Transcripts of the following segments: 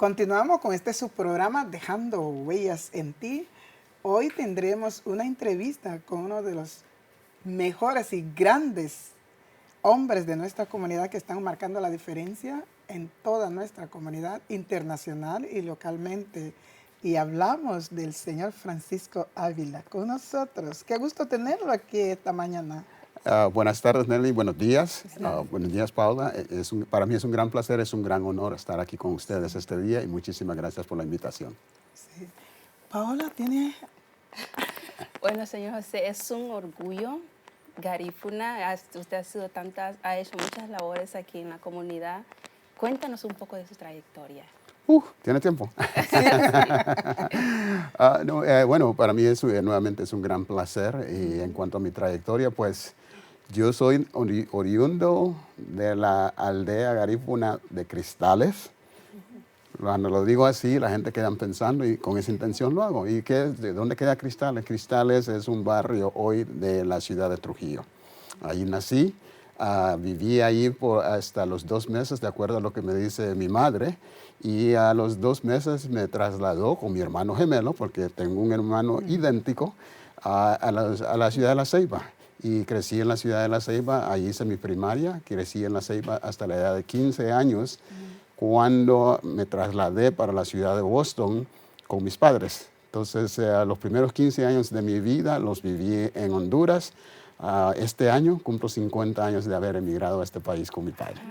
Continuamos con este subprograma Dejando Huellas en Ti. Hoy tendremos una entrevista con uno de los mejores y grandes hombres de nuestra comunidad que están marcando la diferencia en toda nuestra comunidad internacional y localmente. Y hablamos del señor Francisco Ávila con nosotros. Qué gusto tenerlo aquí esta mañana. Buenas tardes, Nelly. Buenos días. Buenos días, Paula. Para mí es un gran placer, es un gran honor estar aquí con ustedes este día y muchísimas gracias por la invitación. Sí. Paola, ¿tiene...? Bueno, señor José, es un orgullo. Garífuna, usted ha hecho muchas labores aquí en la comunidad. Cuéntanos un poco de su trayectoria. ¿Tiene tiempo? Bueno, para mí nuevamente es un gran placer. Y en cuanto a mi trayectoria, pues yo soy oriundo de la aldea garífuna de Cristales. Cuando lo digo así, la gente queda pensando y con esa intención lo hago. ¿Y de dónde queda Cristales? Cristales es un barrio hoy de la ciudad de Trujillo. Ahí nací, viví ahí hasta los 2 meses, de acuerdo a lo que me dice mi madre. Y a los 2 meses me trasladó con mi hermano gemelo, porque tengo un hermano idéntico, a la ciudad de La Ceiba. Y crecí en la ciudad de La Ceiba, ahí hice mi primaria, crecí en La Ceiba hasta la edad de 15 años, cuando me trasladé para la ciudad de Boston con mis padres. Entonces, los primeros 15 años de mi vida los viví en Honduras. Este año cumplo 50 años de haber emigrado a este país con mi padre.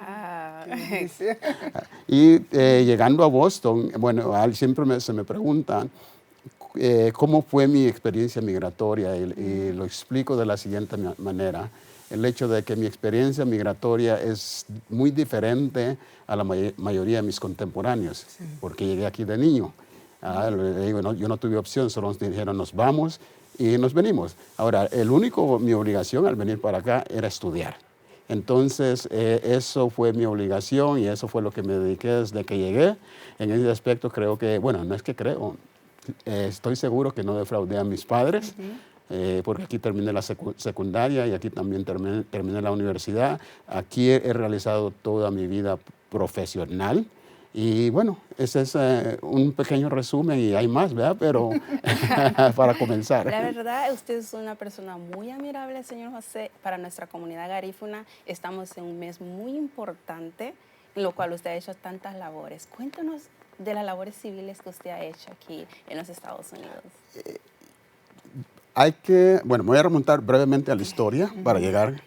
Y llegando a Boston, bueno, siempre se me pregunta cómo fue mi experiencia migratoria y lo explico de la siguiente manera. El hecho de que mi experiencia migratoria es muy diferente a la mayoría de mis contemporáneos, porque llegué aquí de niño. Yo no tuve opción, solo nos dijeron nos vamos y nos venimos. Ahora, mi obligación al venir para acá era estudiar. Entonces, eso fue mi obligación y eso fue lo que me dediqué desde que llegué. En ese aspecto creo que, bueno, no es que creo, estoy seguro que no defraudé a mis padres, porque aquí terminé la secundaria y aquí también terminé la universidad. Aquí he realizado toda mi vida profesional. Y bueno, ese es un pequeño resumen y hay más, ¿verdad? Pero para comenzar. La verdad, usted es una persona muy admirable, señor José. Para nuestra comunidad garífuna estamos en un mes muy importante, en lo cual usted ha hecho tantas labores. Cuéntanos de las labores civiles que usted ha hecho aquí en los Estados Unidos. Me voy a remontar brevemente a la historia para llegar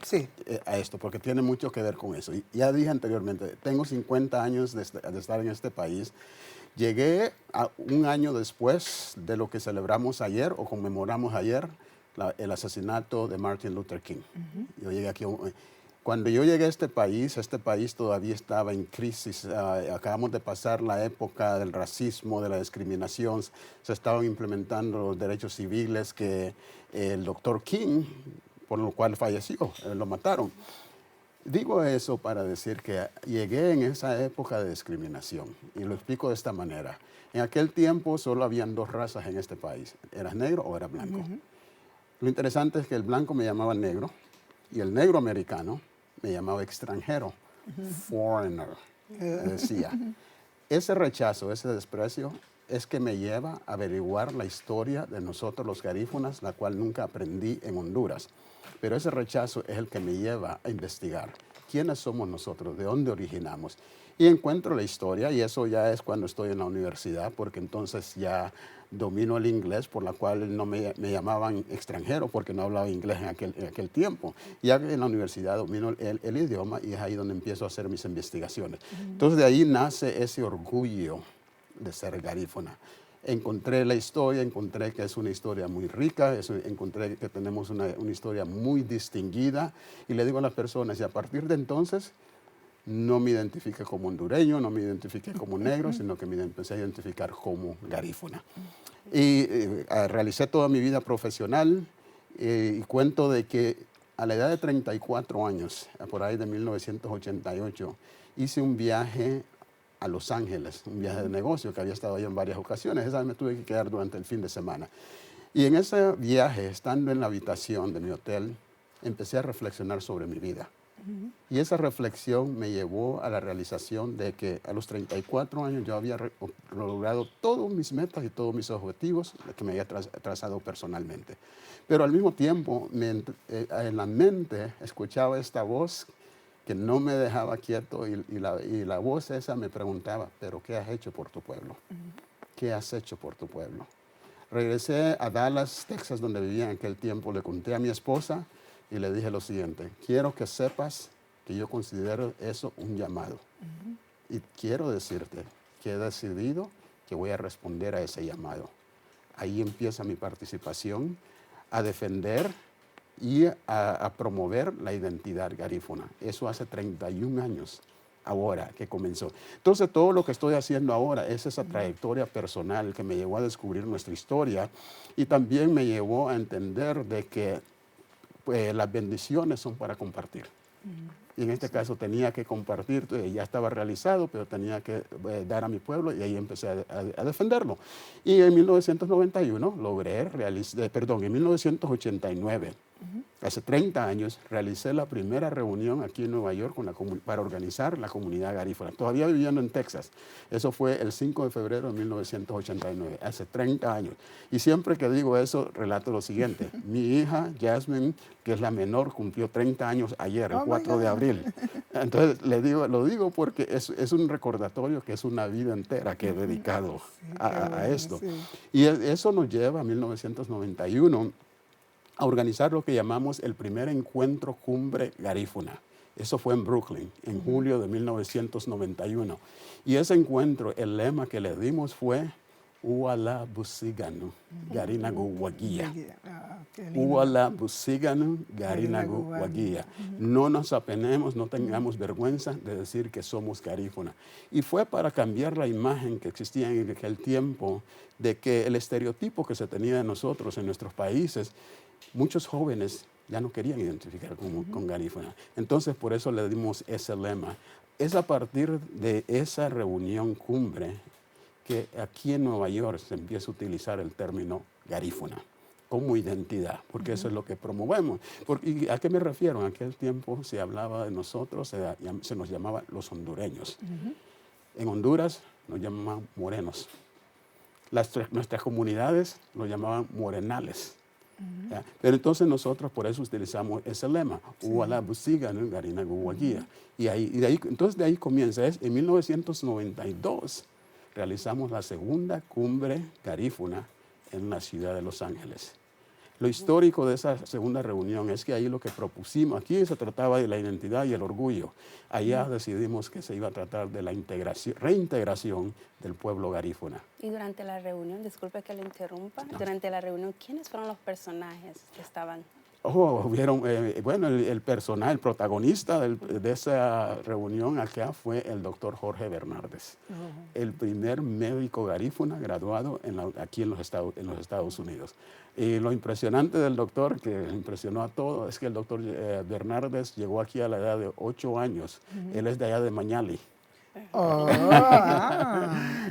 a esto, porque tiene mucho que ver con eso. Y ya dije anteriormente, tengo 50 años de estar en este país. Llegué un año después de lo que celebramos ayer o conmemoramos ayer, el asesinato de Martin Luther King. Yo llegué aquí. Cuando yo llegué a este país todavía estaba en crisis. Acabamos de pasar la época del racismo, de la discriminación. Se estaban implementando los derechos civiles que el doctor King, por lo cual falleció, lo mataron. Digo eso para decir que llegué en esa época de discriminación y lo explico de esta manera. En aquel tiempo solo habían 2 razas en este país. ¿Eras negro o eras blanco? Lo interesante es que el blanco me llamaba negro y el negro americano me llamaba extranjero, foreigner, decía. Ese rechazo, ese desprecio, es que me lleva a averiguar la historia de nosotros los garífunas, la cual nunca aprendí en Honduras. Pero ese rechazo es el que me lleva a investigar quiénes somos nosotros, de dónde originamos. Y encuentro la historia, y eso ya es cuando estoy en la universidad, porque entonces ya domino el inglés, por la cual no me llamaban extranjero, porque no hablaba inglés en aquel tiempo. Ya en la universidad domino el idioma y es ahí donde empiezo a hacer mis investigaciones. Entonces de ahí nace ese orgullo de ser garífuna. Encontré la historia, encontré que es una historia muy rica, encontré que tenemos una historia muy distinguida y le digo a las personas, y a partir de entonces no me identifiqué como hondureño, no me identifiqué como negro, sino que me empecé a identificar como garífuna. Y realicé toda mi vida profesional y cuento de que a la edad de 34 años, por ahí de 1988, hice un viaje a Los Ángeles, un viaje de negocio que había estado ahí en varias ocasiones. Esa vez me tuve que quedar durante el fin de semana. Y en ese viaje, estando en la habitación de mi hotel, empecé a reflexionar sobre mi vida. Y esa reflexión me llevó a la realización de que a los 34 años yo había logrado todos mis metas y todos mis objetivos que me había trazado personalmente. Pero al mismo tiempo, en la mente escuchaba esta voz que no me dejaba quieto y la voz esa me preguntaba, ¿pero qué has hecho por tu pueblo? ¿Qué has hecho por tu pueblo? Regresé a Dallas, Texas, donde vivía en aquel tiempo. Le conté a mi esposa y le dije lo siguiente: quiero que sepas que yo considero eso un llamado. Y quiero decirte que he decidido que voy a responder a ese llamado. Ahí empieza mi participación a defender y a promover la identidad garífuna. Eso hace 31 años. Ahora que comenzó. Entonces, todo lo que estoy haciendo ahora es esa trayectoria personal que me llevó a descubrir nuestra historia y también me llevó a entender de que pues, las bendiciones son para compartir. Y en este caso tenía que compartir, ya estaba realizado, pero tenía que dar a mi pueblo y ahí empecé a defenderlo. Y en 1991 en 1989, hace 30 años, realicé la primera reunión aquí en Nueva York para organizar la comunidad garífuna. Todavía viviendo en Texas. Eso fue el 5 de febrero de 1989, hace 30 años. Y siempre que digo eso, relato lo siguiente. Mi hija, Jasmine, que es la menor, cumplió 30 años ayer, el 4 de abril. Entonces, lo digo porque es un recordatorio que es una vida entera que he dedicado a esto. Sí. Y eso nos lleva a 1991 a organizar lo que llamamos el primer encuentro cumbre garífuna. Eso fue en Brooklyn, en julio de 1991. Y ese encuentro, el lema que le dimos fue Uala Busiganu, Garinagu Waguía. Uala Busiganu, Garinagu Waguía. No nos apenemos, no tengamos vergüenza de decir que somos garífuna. Y fue para cambiar la imagen que existía en aquel tiempo de que el estereotipo que se tenía de nosotros en nuestros países, muchos jóvenes ya no querían identificar con garífuna. Entonces, por eso le dimos ese lema. Es a partir de esa reunión cumbre que aquí en Nueva York se empieza a utilizar el término garífuna como identidad, porque eso es lo que promovemos. ¿Y a qué me refiero? En aquel tiempo se hablaba de nosotros, se nos llamaba los hondureños. En Honduras nos llamaban morenos. Nuestras comunidades nos llamaban morenales. Pero entonces nosotros por eso utilizamos ese lema, Uala Busiganu Garinagu Waguía. Entonces de ahí comienza. En 1992 realizamos la segunda cumbre garífuna en la ciudad de Los Ángeles. Lo histórico de esa segunda reunión es que ahí lo que propusimos, aquí se trataba de la identidad y el orgullo. Allá decidimos que se iba a tratar de la reintegración del pueblo garífuna. Y durante la reunión, disculpe que le interrumpa, durante la reunión, ¿quiénes fueron los personajes que estaban? El personaje, el protagonista de esa reunión acá fue el doctor Jorge Bernardes, el primer médico garífuna graduado aquí en los Estados Unidos. Y lo impresionante del doctor, que impresionó a todos, es que el doctor Bernardes llegó aquí a la edad de 8 años. Él es de allá de Mañali.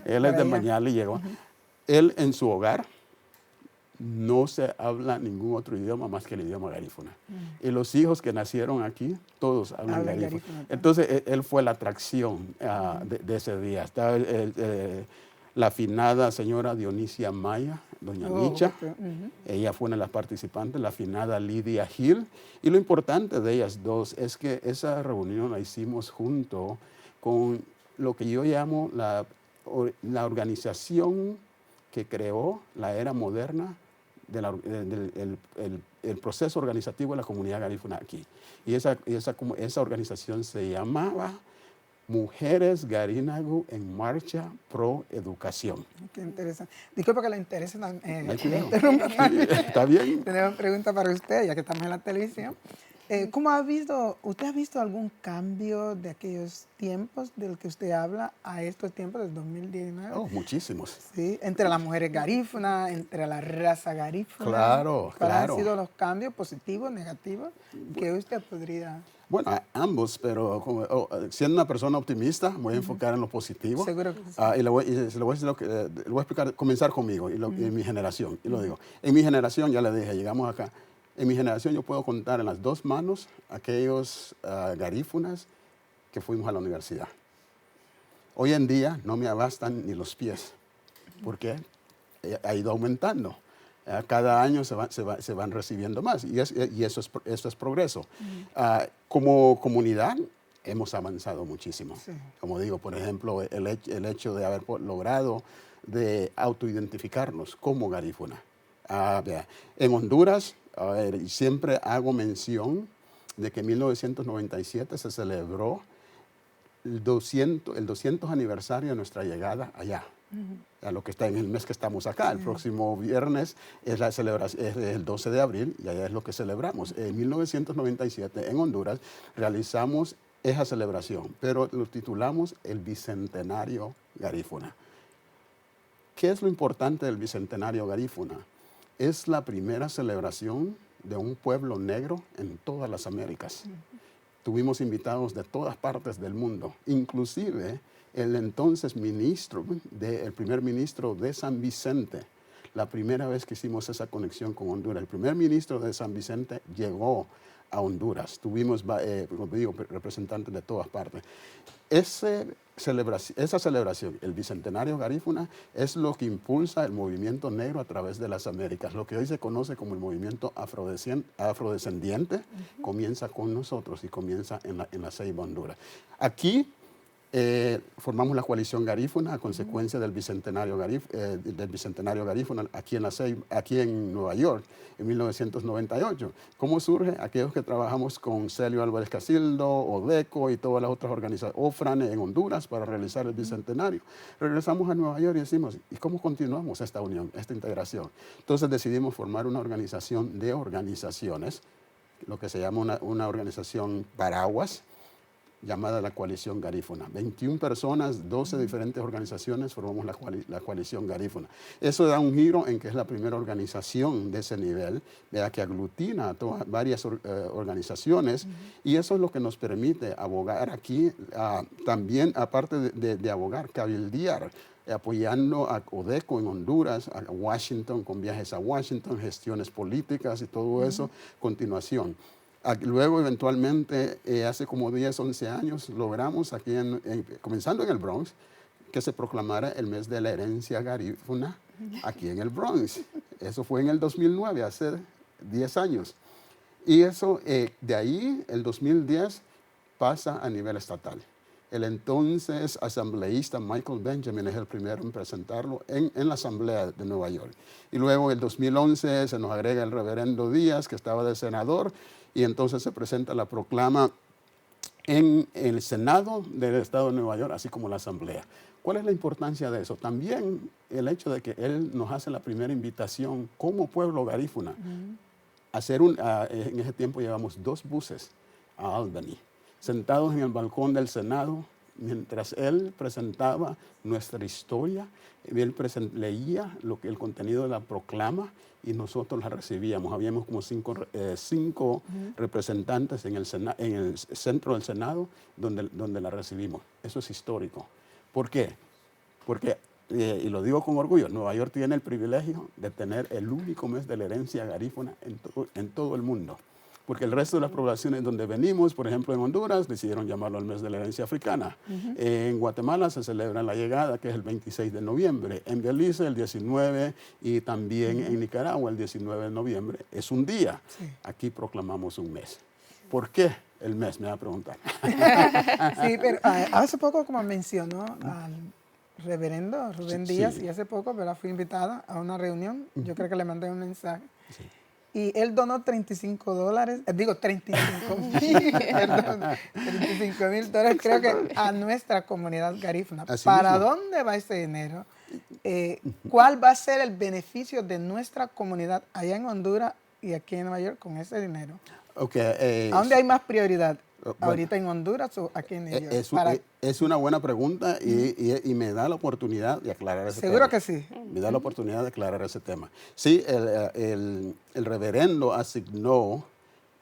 Él es de Mañali, llegó. Él en su hogar no se habla ningún otro idioma más que el idioma garífuna. Y los hijos que nacieron aquí, todos hablan garífuna. Entonces, él fue la atracción de ese día. Está la afinada señora Dionisia Maya, doña Micha. Ella fue una de las participantes, la afinada Lidia Gil. Y lo importante de ellas dos es que esa reunión la hicimos junto con lo que yo llamo la organización que creó la era moderna el proceso organizativo de la comunidad garífuna aquí. Y esa organización se llamaba Mujeres Garinagu en Marcha Pro Educación. Qué interesante. Disculpa que le interese. Está bien. Tenemos una pregunta para usted, ya que estamos en la televisión. ¿Usted ha visto algún cambio de aquellos tiempos del que usted habla a estos tiempos del 2019? Muchísimos. Sí, entre las mujeres garífunas, entre la raza garífuna. Claro. ¿Cuáles han sido los cambios positivos, negativos, que usted podría...? Bueno, ambos, pero siendo una persona optimista, me voy a enfocar en lo positivo. Seguro que sí. Y le voy a explicar, comenzar conmigo y mi generación. Y lo digo, en mi generación, ya le dije, llegamos acá, En mi generación yo puedo contar en las dos manos aquellos garífunas que fuimos a la universidad. Hoy en día no me abastan ni los pies, porque ha ido aumentando. Cada año se van recibiendo más y eso es progreso. Como comunidad hemos avanzado muchísimo. Sí. Como digo, por ejemplo, el hecho de haber logrado de autoidentificarnos como garífuna. En Honduras, siempre hago mención de que en 1997 se celebró el 200 aniversario de nuestra llegada allá. A lo que está en el mes que estamos acá. El próximo viernes es la celebración, es el 12 de abril y allá es lo que celebramos. En 1997 en Honduras realizamos esa celebración, pero lo titulamos el Bicentenario Garífuna. ¿Qué es lo importante del Bicentenario Garífuna? Es la primera celebración de un pueblo negro en todas las Américas. Tuvimos invitados de todas partes del mundo, inclusive el entonces el primer ministro de San Vicente. La primera vez que hicimos esa conexión con Honduras, el primer ministro de San Vicente llegó a Honduras. Tuvimos, como digo, representantes de todas partes. Esa celebración, el Bicentenario Garífuna, es lo que impulsa el movimiento negro a través de las Américas. Lo que hoy se conoce como el movimiento afrodescendiente comienza con nosotros y comienza en la Ceiba, Honduras. Aquí formamos la coalición garífuna a consecuencia del Bicentenario Garífuna aquí en Nueva York en 1998. ¿Cómo surge? Aquellos que trabajamos con Celio Álvarez Casildo, Odeco y todas las otras organizaciones, OFRAN en Honduras para realizar el Bicentenario. Regresamos a Nueva York y decimos, ¿y cómo continuamos esta unión, esta integración? Entonces decidimos formar una organización de organizaciones, lo que se llama una organización paraguas, llamada la Coalición Garífuna. 21 personas, 12 diferentes organizaciones formamos la Coalición Garífuna. Eso da un giro en que es la primera organización de ese nivel, que aglutina a varias organizaciones, y eso es lo que nos permite abogar aquí, también aparte de abogar, cabildear, apoyando a Odeco en Honduras, a Washington, con viajes a Washington, gestiones políticas y todo eso, continuación. Luego, eventualmente, hace como 10, 11 años, logramos aquí, comenzando en el Bronx, que se proclamara el mes de la herencia garífuna aquí en el Bronx. Eso fue en el 2009, hace 10 años. Y eso, de ahí, el 2010, pasa a nivel estatal. El entonces asambleísta Michael Benjamin es el primero en presentarlo en la Asamblea de Nueva York. Y luego, en el 2011, se nos agrega el reverendo Díaz, que estaba de senador, y entonces se presenta la proclama en el Senado del Estado de Nueva York, así como la Asamblea. ¿Cuál es la importancia de eso? También el hecho de que él nos hace la primera invitación como pueblo garífuna. En ese tiempo llevamos 2 buses a Albany, sentados en el balcón del Senado, mientras él presentaba nuestra historia, él leía el contenido de la proclama y nosotros la recibíamos. Habíamos como 5 representantes en el centro del Senado donde la recibimos. Eso es histórico. ¿Por qué? Porque, y lo digo con orgullo, Nueva York tiene el privilegio de tener el único mes de la herencia garífuna en todo el mundo. Porque el resto de las poblaciones donde venimos, por ejemplo en Honduras, decidieron llamarlo el mes de la herencia africana. En Guatemala se celebra la llegada, que es el 26 de noviembre. En Belice el 19 y también en Nicaragua el 19 de noviembre. Es un día. Sí. Aquí proclamamos un mes. ¿Por qué el mes? Me va a preguntar. Sí, pero hace poco, como mencionó al reverendo Rubén Díaz, y hace poco, ¿verdad? Fui invitada a una reunión. Yo creo que le mandé un mensaje. Sí. Y él donó $35, $35,000, creo que a nuestra comunidad garífuna. ¿Para dónde va ese dinero? ¿Cuál va a ser el beneficio de nuestra comunidad allá en Honduras y aquí en Nueva York con ese dinero? Okay, ¿A dónde hay más prioridad? ¿Ahorita en Honduras o aquí en Nueva York? Es una buena pregunta y me da la oportunidad de aclarar ese tema. Seguro que sí. Me da la oportunidad de aclarar ese tema. Sí, el reverendo asignó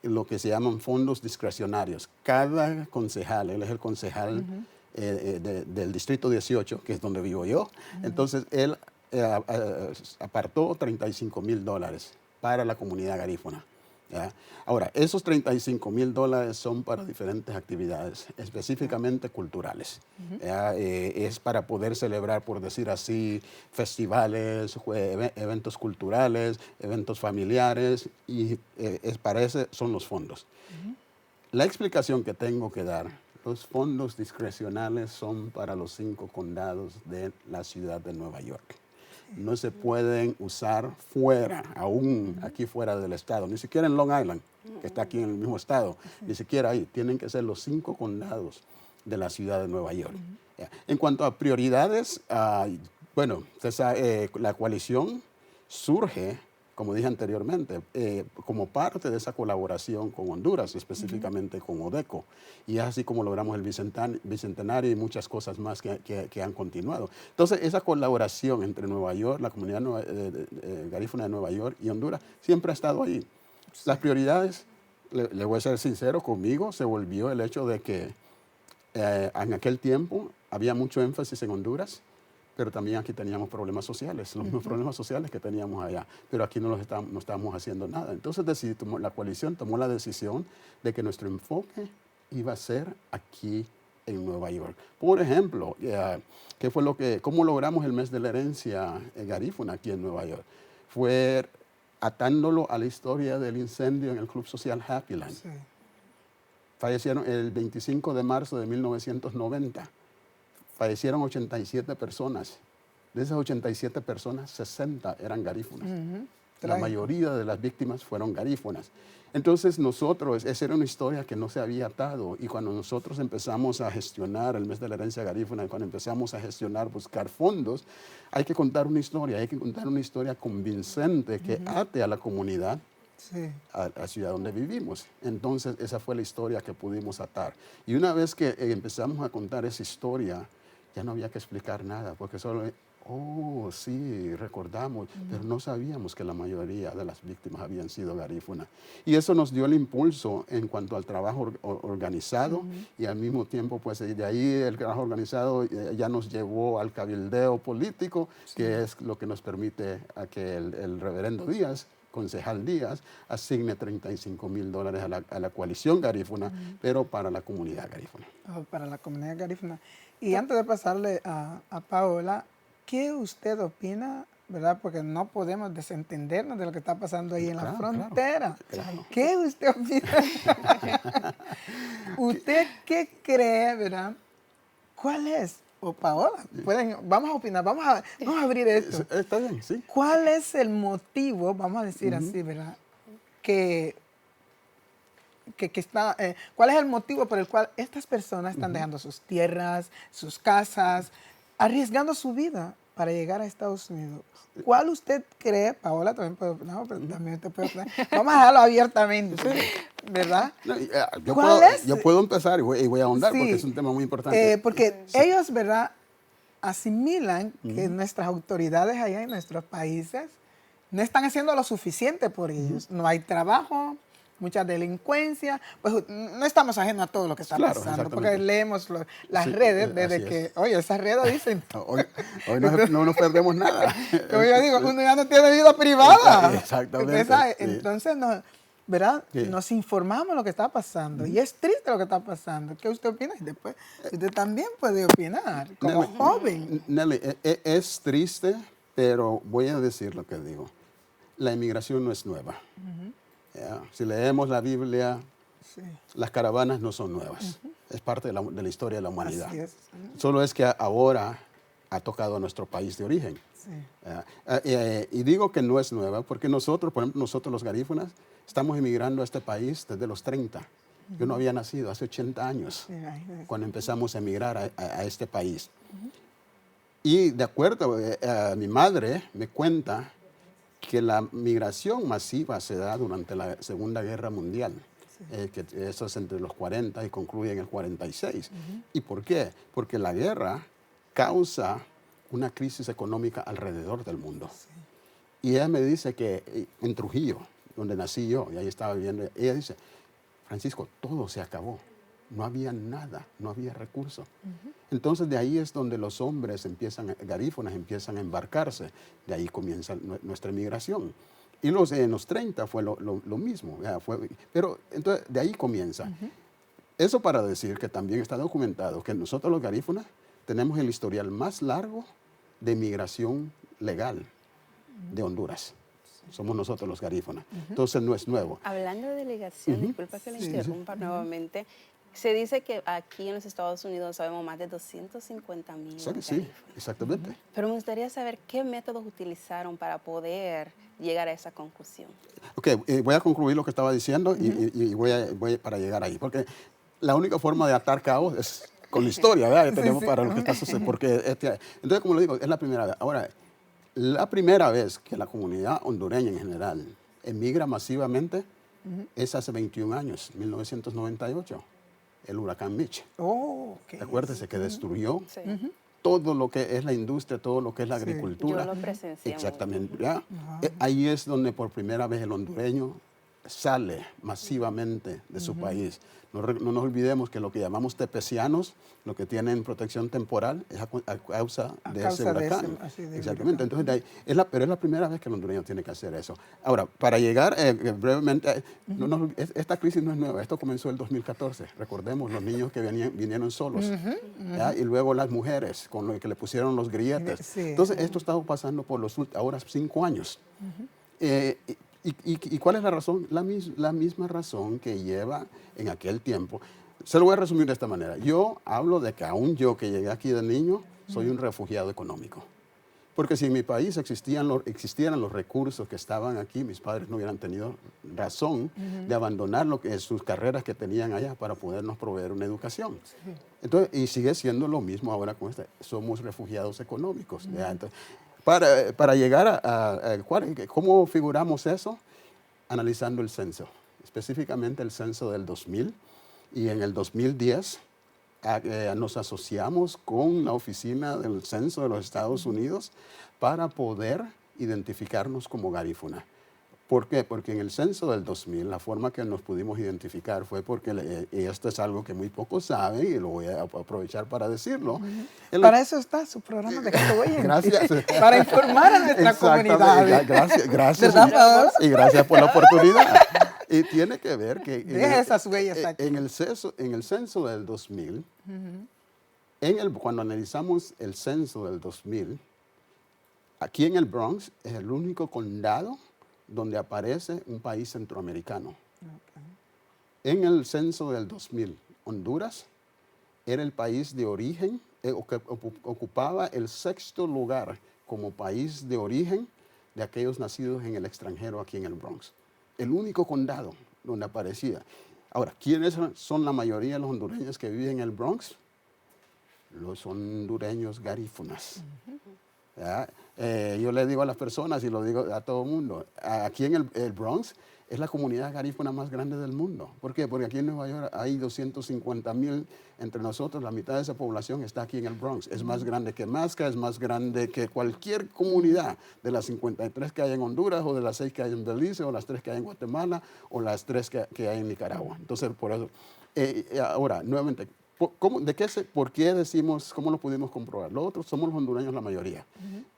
lo que se llaman fondos discrecionarios. Cada concejal, él es el concejal del Distrito 18, que es donde vivo yo, entonces él apartó $35,000 para la comunidad garífuna. ¿ya? Ahora, esos $35,000 son para diferentes actividades, específicamente culturales. ¿Ya? Es para poder celebrar, por decir así, festivales, eventos culturales, eventos familiares, y para eso son los fondos. La explicación que tengo que dar: los fondos discrecionales son para los 5 condados de la ciudad de Nueva York. No se pueden usar fuera, aún aquí fuera del estado, ni siquiera en Long Island, que está aquí en el mismo estado, ni siquiera ahí. Tienen que ser los 5 condados de la ciudad de Nueva York. En cuanto a prioridades, bueno, la coalición surge, como dije anteriormente, como parte de esa colaboración con Honduras, específicamente con ODECO. Y es así como logramos el Bicentenario y muchas cosas más que han continuado. Entonces, esa colaboración entre Nueva York, la comunidad garífuna de Nueva York y Honduras, siempre ha estado ahí. Las prioridades, le voy a ser sincero, conmigo se volvió el hecho de que en aquel tiempo había mucho énfasis en Honduras, pero también aquí teníamos problemas sociales, los mismos problemas sociales que teníamos allá, pero aquí no estábamos haciendo nada. Entonces la coalición tomó la decisión de que nuestro enfoque iba a ser aquí en Nueva York. Por ejemplo, ¿cómo logramos el mes de la herencia garífuna aquí en Nueva York? Fue atándolo a la historia del incendio en el Club Social Happy Land. Sí. Fallecieron el 25 de marzo de 1990. Fallecieron 87 personas. De esas 87 personas, 60 eran garífunas. La mayoría de las víctimas fueron garífunas. Entonces esa era una historia que no se había atado. Y cuando nosotros empezamos a gestionar el mes de la herencia garífuna, cuando empezamos a gestionar, buscar fondos, hay que contar una historia convincente que ate a la comunidad, a la ciudad donde vivimos. Entonces esa fue la historia que pudimos atar. Y una vez que empezamos a contar esa historia, ya no había que explicar nada, porque solo, sí, recordamos, pero no sabíamos que la mayoría de las víctimas habían sido garífunas. Y eso nos dio el impulso en cuanto al trabajo organizado, y al mismo tiempo, pues de ahí el trabajo organizado ya nos llevó al cabildeo político, que es lo que nos permite a que el reverendo Díaz, concejal Díaz, asigne $35,000 a la coalición garífuna, pero para la comunidad garífuna. Para la comunidad garífuna. Y antes de pasarle a Paola, ¿qué usted opina, verdad? Porque no podemos desentendernos de lo que está pasando ahí en la frontera. Claro. ¿Qué usted opina? ¿Usted qué cree, verdad? ¿Cuál es? O Paola, vamos a opinar, vamos a abrir esto. Está bien, sí. ¿Cuál es el motivo, vamos a decir así, verdad? ¿Cuál es el motivo por el cual estas personas están dejando sus tierras, sus casas, arriesgando su vida para llegar a Estados Unidos? ¿Cuál usted cree, Paola también puede opinar, pero también usted puede opinar? Vamos a dejarlo abiertamente, ¿verdad? No, yo puedo empezar y voy a ahondar porque es un tema muy importante. Porque ellos, ¿verdad?, asimilan que nuestras autoridades allá en nuestros países no están haciendo lo suficiente por ellos. No hay trabajo, mucha delincuencia, pues no estamos ajenos a todo lo que está pasando, porque leemos las redes desde que, oye, esas redes dicen... hoy no nos perdemos nada. Como yo digo, uno ya no tiene vida privada. Exactamente. Entonces, ¿verdad? Nos informamos de lo que está pasando y es triste lo que está pasando. ¿Qué usted opina? Y después, usted también puede opinar como joven. Nelly, es triste, pero voy a decir lo que digo. La inmigración no es nueva. Si leemos la Biblia, las caravanas no son nuevas. Es parte de la historia de la humanidad. Así es. Solo es que ahora ha tocado a nuestro país de origen. Y digo que no es nueva porque nosotros, por ejemplo, nosotros los garífunas, estamos emigrando a este país desde los 30. Yo no había nacido hace 80 años cuando empezamos a emigrar a este país. Y de acuerdo, mi madre me cuenta que la migración masiva se da durante la Segunda Guerra Mundial, que eso es entre los 40 y concluye en el 46. ¿Y por qué? Porque la guerra causa una crisis económica alrededor del mundo. Y ella me dice que en Trujillo, donde nací yo, y ahí estaba viviendo, ella dice, Francisco, todo se acabó. No había nada, no había recursos. Entonces de ahí es donde los hombres garífunas empiezan a embarcarse. De ahí comienza nuestra emigración. Y en los 30 fue lo mismo. Pero entonces de ahí comienza. Eso para decir que también está documentado que nosotros los garífunas tenemos el historial más largo de migración legal de Honduras. Somos nosotros los garífunas. Entonces no es nuevo. Hablando de delegación, disculpa que le interrumpa nuevamente, se dice que aquí en los Estados Unidos sabemos más de 250,000 garífunas. Sí, exactamente. Pero me gustaría saber qué métodos utilizaron para poder llegar a esa conclusión. Ok, voy a concluir lo que estaba diciendo y voy para llegar ahí. Porque la única forma de atar cabos es con la historia, ¿verdad? Que tenemos para lo que está sucediendo. Porque entonces, como lo digo, es la primera vez. Ahora, la primera vez que la comunidad hondureña en general emigra masivamente es hace 21 años, 1998. El huracán Mitch. Oh, okay. Acuérdese que destruyó todo lo que es la industria, todo lo que es la agricultura. Yo lo presencié. Exactamente. ¿Ya? Ahí es donde por primera vez el hondureño sale masivamente de su país. No nos olvidemos que lo que llamamos tepecianos, lo que tienen protección temporal, es a causa de ese huracán. Exactamente. Entonces, pero es la primera vez que el hondureño tiene que hacer eso. Ahora, para llegar brevemente, esta crisis no es nueva. Esto comenzó en el 2014. Recordemos los niños que vinieron solos. Y luego las mujeres, con lo que le pusieron los grilletes. Sí. Entonces, esto ha estado pasando por los ahora 5 años. ¿Y cuál es la razón? La misma razón que lleva en aquel tiempo. Se lo voy a resumir de esta manera. Yo hablo de que aún yo que llegué aquí de niño, soy un refugiado económico. Porque si en mi país existieran los recursos que estaban aquí, mis padres no hubieran tenido razón de abandonar sus carreras que tenían allá para podernos proveer una educación. Entonces, y sigue siendo lo mismo ahora con somos refugiados económicos. Entonces, para llegar ¿cómo figuramos eso? Analizando el censo, específicamente el censo del 2000. Y en el 2010 nos asociamos con la Oficina del Censo de los Estados Unidos para poder identificarnos como garífuna. ¿Por qué? Porque en el censo del 2000, la forma que nos pudimos identificar fue porque, y esto es algo que muy pocos saben, y lo voy a aprovechar para decirlo. Para eso está su programa de Dejando Huella. Gracias. Para informar a nuestra comunidad. Gracias. ¿Verdad? Y gracias por la oportunidad. Y tiene que ver que deja esas huellas aquí. En el censo del 2000, cuando analizamos el censo del 2000, aquí en el Bronx es el único condado donde aparece un país centroamericano. En el censo del 2000, Honduras era el país de origen, que ocupaba el 6º lugar como país de origen de aquellos nacidos en el extranjero aquí en el Bronx. El único condado donde aparecía. Ahora, ¿quiénes son la mayoría de los hondureños que viven en el Bronx? Los hondureños garífunas. Yo le digo a las personas y lo digo a todo el mundo, aquí en el Bronx es la comunidad garífuna más grande del mundo. ¿Por qué? Porque aquí en Nueva York hay 250,000 entre nosotros, la mitad de esa población está aquí en el Bronx. Es más grande que Masca, es más grande que cualquier comunidad de las 53 que hay en Honduras, o de las 6 que hay en Belice, o las 3 que hay en Guatemala, o las 3 que hay en Nicaragua. Entonces, por eso, ahora, nuevamente, ¿por qué decimos, cómo lo pudimos comprobar? Lo otro, somos los hondureños la mayoría.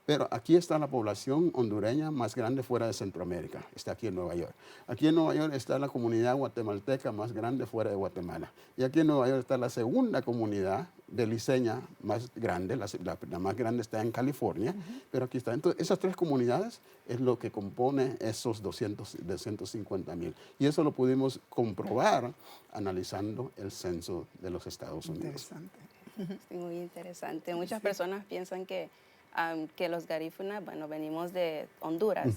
Pero aquí está la población hondureña más grande fuera de Centroamérica. Está aquí en Nueva York. Aquí en Nueva York está la comunidad guatemalteca más grande fuera de Guatemala. Y aquí en Nueva York está la segunda comunidad beliceña más grande. La más grande está en California, pero aquí está. Entonces, esas 3 comunidades es lo que compone esos 250,000. Y eso lo pudimos comprobar analizando el censo de los Estados Unidos. Interesante. Sí, muy interesante. Muchas personas piensan que los garífunas, bueno, venimos de Honduras,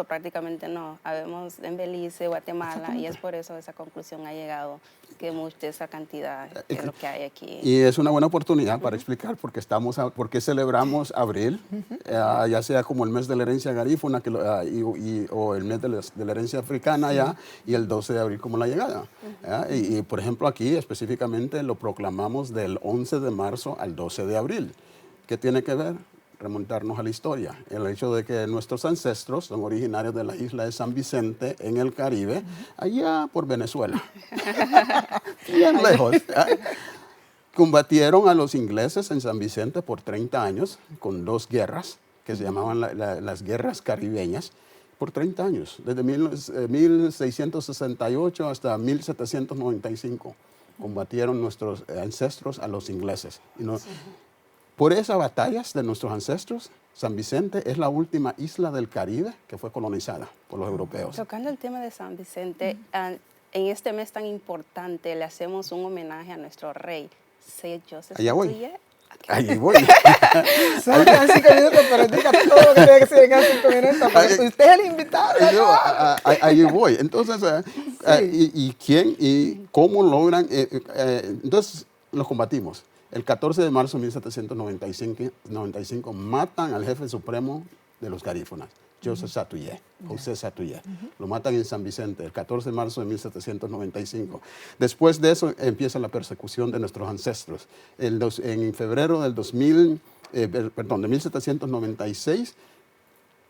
prácticamente no, habemos en Belice, Guatemala, y es por eso esa conclusión ha llegado, que mucha esa cantidad de lo que hay aquí. Y es una buena oportunidad para explicar por qué celebramos abril, ya sea como el mes de la herencia garífuna o el mes de la herencia africana ya, y el 12 de abril como la llegada. Y por ejemplo aquí específicamente lo proclamamos del 11 de marzo al 12 de abril. ¿Qué tiene que ver? Remontarnos a la historia. El hecho de que nuestros ancestros son originarios de la isla de San Vicente, en el Caribe, allá por Venezuela, bien lejos. Combatieron a los ingleses en San Vicente por 30 años, con 2 guerras, que se llamaban las guerras caribeñas, Por 30 años, desde 1668 hasta 1795, combatieron nuestros ancestros a los ingleses. Por esas batallas de nuestros ancestros, San Vicente es la última isla del Caribe que fue colonizada por los europeos. Tocando el tema de San Vicente, en este mes tan importante le hacemos un homenaje a nuestro rey, Saint Joseph. Allá voy. Ahí voy. Solo quedan 5 minutos, pero diga todo lo que tiene que decir en 5 minutos. Usted es el invitado. Ahí voy. Entonces, ¿y quién y cómo logran? Entonces, los combatimos. El 14 de marzo de 1795 matan al jefe supremo de los garífunas, José Satuye. Lo matan en San Vicente el 14 de marzo de 1795. Después de eso empieza la persecución de nuestros ancestros. En febrero del 1796,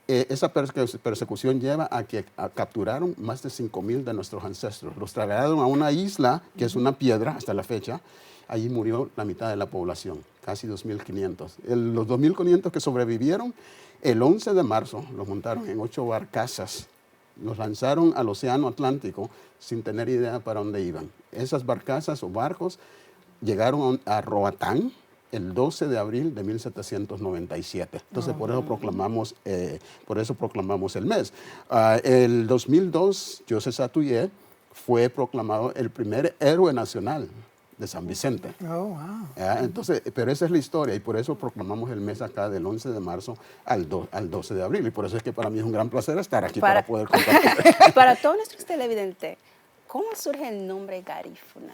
esa persecución lleva a que capturaron más de 5,000 de nuestros ancestros. Los trasladaron a una isla, que es una piedra hasta la fecha. Allí murió la mitad de la población, casi 2.500. Los 2.500 que sobrevivieron, el 11 de marzo los montaron en 8 barcazas. Los lanzaron al Océano Atlántico sin tener idea para dónde iban. Esas barcazas o barcos llegaron a Roatán el 12 de abril de 1797. Entonces, por eso proclamamos el mes. El 2002, José Satuye fue proclamado el primer héroe nacional de San Vicente. Oh, wow. Entonces, pero esa es la historia y por eso proclamamos el mes acá del 11 de marzo al 12 de abril. Y por eso es que para mí es un gran placer estar aquí para poder compartir. Para todos nuestros televidentes, ¿cómo surge el nombre garífuna?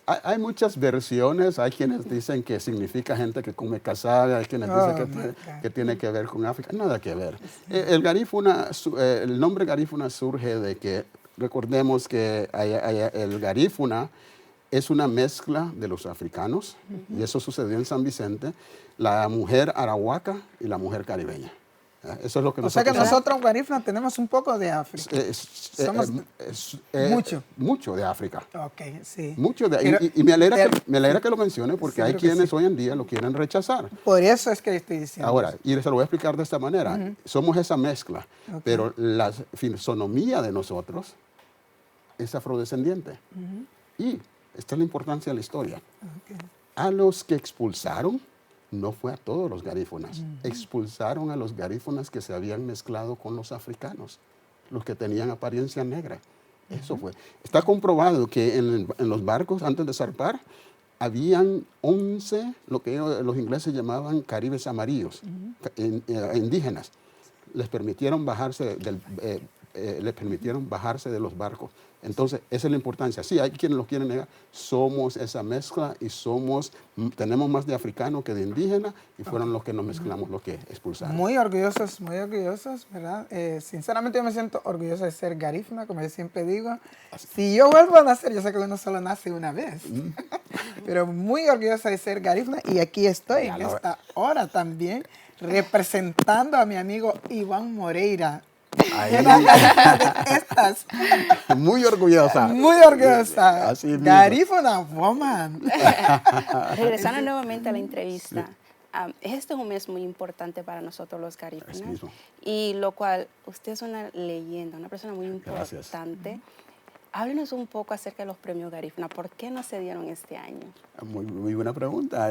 Hay muchas versiones. Hay quienes dicen que significa gente que come casada, hay quienes dicen que tiene que ver con África. Nada que ver. El nombre garífuna surge de que, recordemos que el garífuna es una mezcla de los africanos, y eso sucedió en San Vicente, la mujer arahuaca y la mujer caribeña. Eso es lo que o sea que nosotros, garífunas, tenemos un poco de África. Somos mucho de África. Ok, sí. Mucho y me alegra que lo mencione, porque hay quienes hoy en día lo quieren rechazar. Por eso es que estoy diciendo. Ahora, y se lo voy a explicar de esta manera. Somos esa mezcla, pero la fisonomía de nosotros es afrodescendiente. Y esta es la importancia de la historia. A los que expulsaron, no fue a todos los garífunas. Expulsaron a los garífunas que se habían mezclado con los africanos, los que tenían apariencia negra. Eso fue. Está comprobado que en los barcos, antes de zarpar, habían 11, lo que los ingleses llamaban caribes amarillos, indígenas. Les permitieron bajarse de los barcos. Entonces, esa es la importancia. Sí, hay quienes lo quieren negar. Somos esa mezcla y tenemos más de africano que de indígena y fueron los que nos mezclamos, los que expulsaron. Muy orgullosos, ¿verdad? Sinceramente yo me siento orgulloso de ser garífuna, como yo siempre digo. Si yo vuelvo a nacer, yo sé que uno solo nace una vez, pero muy orgullosa de ser garífuna y aquí estoy en esta hora también representando a mi amigo Iván Moreira. Muy orgullosa. Muy orgullosa. Así mismo. Garífuna woman. Regresando nuevamente a la entrevista, este es un mes muy importante para nosotros los garífunas. Y lo cual, usted es una leyenda, una persona muy importante. Gracias. Háblenos un poco acerca de los premios Garífuna. ¿Por qué no se dieron este año? Muy buena pregunta.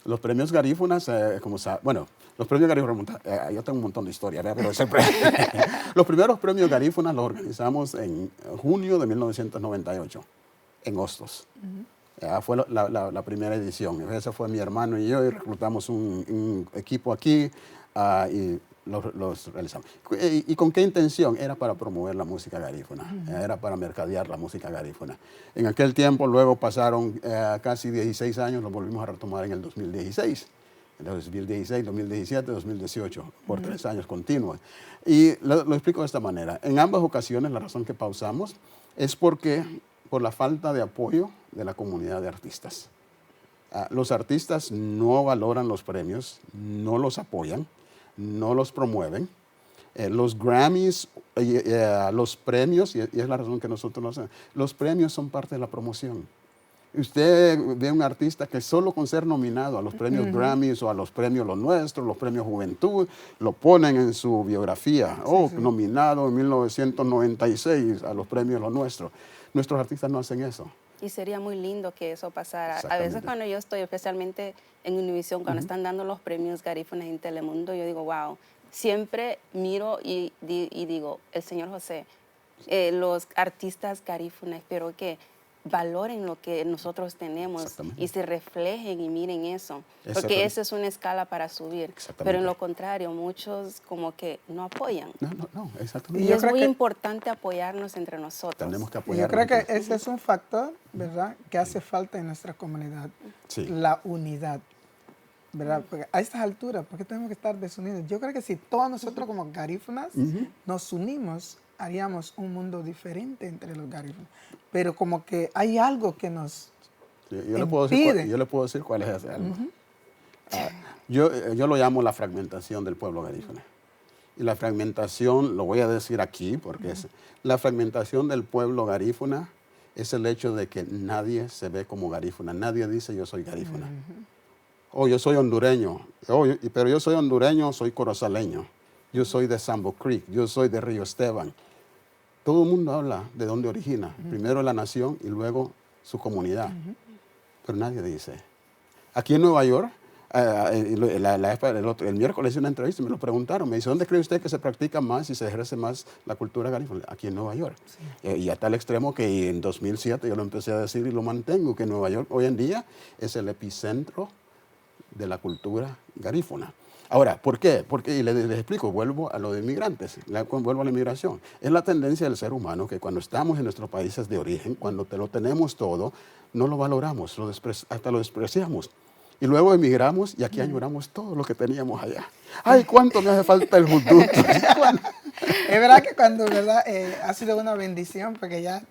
Los premios Garífunas, los premios Garífunas, yo tengo un montón de historias, pero los primeros premios Garífunas los organizamos en junio de 1998, en Hostos. Fue la primera edición. Esa fue mi hermano y yo, y reclutamos un equipo aquí y los realizamos. ¿Y con qué intención? Era para promover la música garífuna, era para mercadear la música garífuna. En aquel tiempo, luego pasaron casi 16 años, lo volvimos a retomar en el 2016. En el 2016, 2017, 2018, por 3 años continuos. Y lo explico de esta manera. En ambas ocasiones, la razón que pausamos es por la falta de apoyo de la comunidad de artistas. Los artistas no valoran los premios, no los apoyan, no los promueven. Los Grammys, los premios, y es la razón que nosotros lo hacemos, los premios son parte de la promoción. Usted ve un artista que solo con ser nominado a los premios Grammys o a los premios Lo Nuestro, los premios Juventud, lo ponen en su biografía. Nominado en 1996 a los premios Lo Nuestro. Nuestros artistas no hacen eso. Y sería muy lindo que eso pasara. A veces cuando yo estoy, especialmente en Univisión, cuando están dando los premios Garífuna en Telemundo, yo digo, wow, siempre miro y digo, el señor José, los artistas Garífuna, espero que valoren lo que nosotros tenemos y se reflejen y miren eso, porque esa es una escala para subir, pero en lo contrario, muchos como que no apoyan. No, exactamente. Y es muy importante apoyarnos entre nosotros. Tenemos que apoyarnos. Yo creo que ese es un factor, ¿verdad?, que hace falta en nuestra comunidad, la unidad, ¿verdad? Porque a estas alturas, ¿por qué tenemos que estar desunidos? Yo creo que si todos nosotros como garífunas nos unimos, haríamos un mundo diferente entre los garífunas. Pero como que hay algo que nos yo le puedo decir cuál es ese algo. Yo lo llamo la fragmentación del pueblo garífuna. Y la fragmentación, lo voy a decir aquí, porque la fragmentación del pueblo garífuna es el hecho de que nadie se ve como garífuna. Nadie dice yo soy garífuna. Yo soy hondureño. Pero yo soy hondureño, soy corozaleño. Yo soy de Sambo Creek, yo soy de Río Esteban. Todo el mundo habla de dónde origina. Primero la nación y luego su comunidad. Pero nadie dice. Aquí en Nueva York, el miércoles hice una entrevista y me lo preguntaron. Me dice, ¿dónde cree usted que se practica más y se ejerce más la cultura garífuna? Aquí en Nueva York. Y a tal extremo que en 2007 yo lo empecé a decir y lo mantengo, que Nueva York hoy en día es el epicentro de la cultura garífuna. Ahora, ¿por qué? Porque, y les explico, vuelvo a lo de inmigrantes, vuelvo a la inmigración. Es la tendencia del ser humano que cuando estamos en nuestros países de origen, cuando lo tenemos todo, no lo valoramos, hasta lo despreciamos. Y luego emigramos y aquí añoramos todo lo que teníamos allá. ¡Ay, cuánto me hace falta el judú! Es verdad que cuando, ¿verdad? Ha sido una bendición, porque ya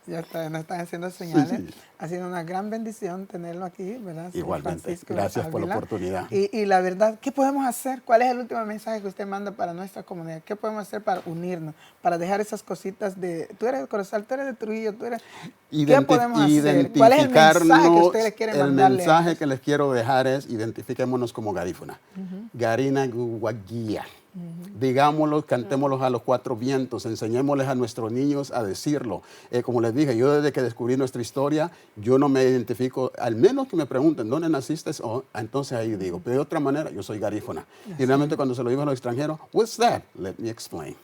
nos están haciendo señales. Ha sido una gran bendición tenerlo aquí, ¿verdad? Igualmente. Francisco Gracias Ávila. por la oportunidad. Y la verdad, ¿qué podemos hacer? ¿Cuál es el último mensaje que usted manda para nuestra comunidad? ¿Qué podemos hacer para unirnos? Para dejar esas cositas de... Tú eres de Corozal, tú eres de Trujillo, tú eres... ¿Qué podemos hacer? ¿Cuál es el mensaje que ustedes quieren mandarle? El mensaje que les quiero dejar es identifiquémonos como garífuna. Garina Guaguía. Digámoslo, cantémoslo a los cuatro vientos, enseñémosles a nuestros niños a decirlo. Como les dije, yo desde que descubrí nuestra historia, yo no me identifico, al menos que me pregunten, ¿dónde naciste? Entonces ahí digo, pero de otra manera, yo soy garífuna. Y realmente cuando se lo digo a los extranjeros, what's that? Let me explain.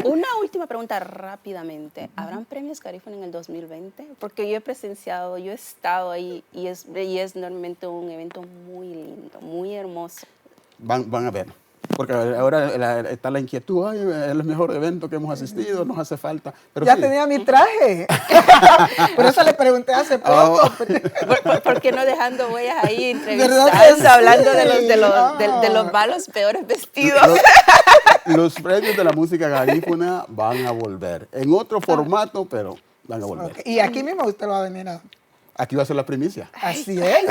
Una última pregunta rápidamente. ¿Habrán premios Garífuna en el 2020? Porque yo he presenciado, yo he estado ahí y es normalmente un evento muy lindo, muy hermoso. Van a ver. Porque ahora está la inquietud, ay, es el mejor evento que hemos asistido, nos hace falta. Pero ya tenía mi traje. Por eso le pregunté hace poco. ¿Por qué no dejando huellas ahí entrevistando, hablando de los malos, peores vestidos? Los premios de la música garífuna van a volver. En otro formato, pero van a volver. Y aquí mismo usted va a venir a... Aquí va a ser la primicia. Así es.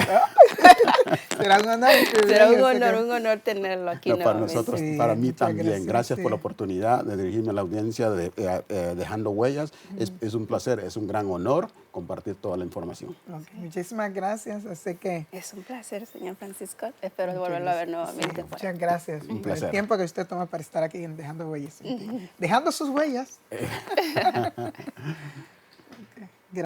Será un honor. Será un honor tenerlo aquí. Para nosotros, para mí también. Gracias por la sí. oportunidad de dirigirme a la audiencia de Dejando Huellas. Es un placer, es un gran honor compartir toda la información. Okay, muchísimas gracias. Así que es un placer, señor Francisco. Espero volverlo a ver nuevamente. Sí, muchas gracias un por placer. el tiempo que usted toma para estar aquí en Dejando Huellas. Dejando sus huellas.